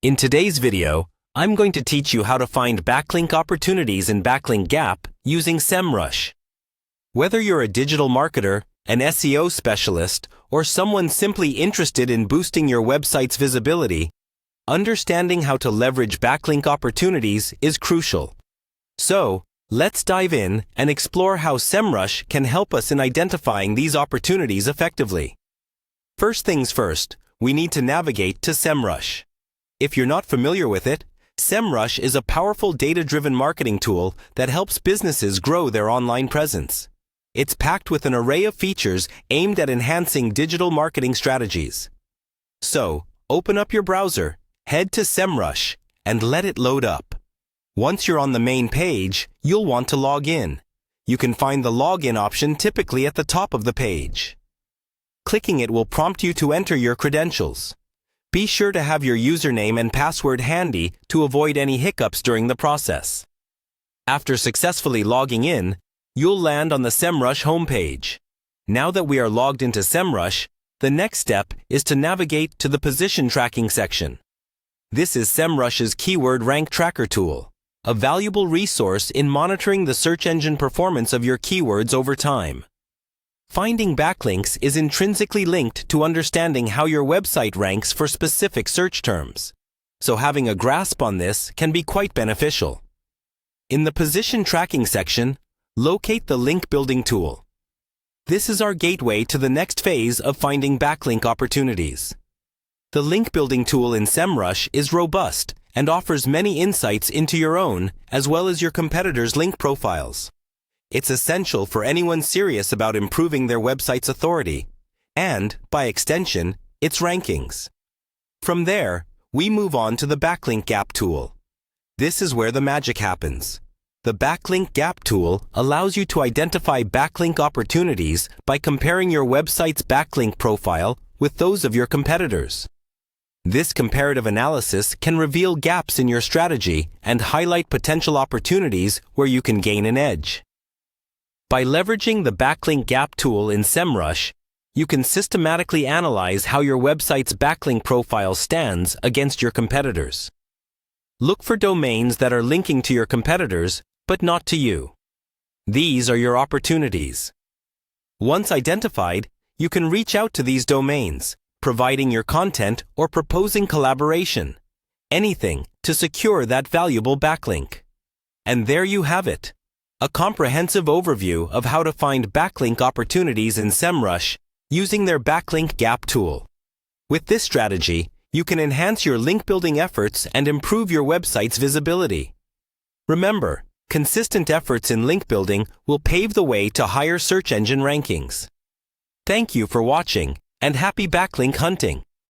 In today's video, I'm going to teach you how to find backlink opportunities in Backlink Gap using Semrush. Whether you're a digital marketer, an SEO specialist, or someone simply interested in boosting your website's visibility, understanding how to leverage backlink opportunities is crucial. So, let's dive in and explore how Semrush can help us in identifying these opportunities effectively. First things first, we need to navigate to Semrush. If you're not familiar with it, Semrush is a powerful data-driven marketing tool that helps businesses grow their online presence. It's packed with an array of features aimed at enhancing digital marketing strategies. So, open up your browser, head to Semrush, and let it load up. Once you're on the main page, you'll want to log in. You can find the login option typically at the top of the page. Clicking it will prompt you to enter your credentials. Be sure to have your username and password handy to avoid any hiccups during the process. After successfully logging in, you'll land on the Semrush homepage. Now that we are logged into Semrush, the next step is to navigate to the position tracking section. This is Semrush's keyword rank tracker tool, a valuable resource in monitoring the search engine performance of your keywords over time. Finding backlinks is intrinsically linked to understanding how your website ranks for specific search terms, so having a grasp on this can be quite beneficial. In the position tracking section, locate the link building tool. This is our gateway to the next phase of finding backlink opportunities. The link building tool in Semrush is robust and offers many insights into your own as well as your competitors' link profiles. It's essential for anyone serious about improving their website's authority and, by extension, its rankings. From there, we move on to the Backlink Gap tool. This is where the magic happens. The Backlink Gap tool allows you to identify backlink opportunities by comparing your website's backlink profile with those of your competitors. This comparative analysis can reveal gaps in your strategy and highlight potential opportunities where you can gain an edge. By leveraging the Backlink Gap tool in Semrush, you can systematically analyze how your website's backlink profile stands against your competitors. Look for domains that are linking to your competitors, but not to you. These are your opportunities. Once identified, you can reach out to these domains, providing your content or proposing collaboration. Anything to secure that valuable backlink. And there you have it. A comprehensive overview of how to find backlink opportunities in Semrush using their Backlink Gap tool. With this strategy, you can enhance your link building efforts and improve your website's visibility. Remember, consistent efforts in link building will pave the way to higher search engine rankings. Thank you for watching, and happy backlink hunting!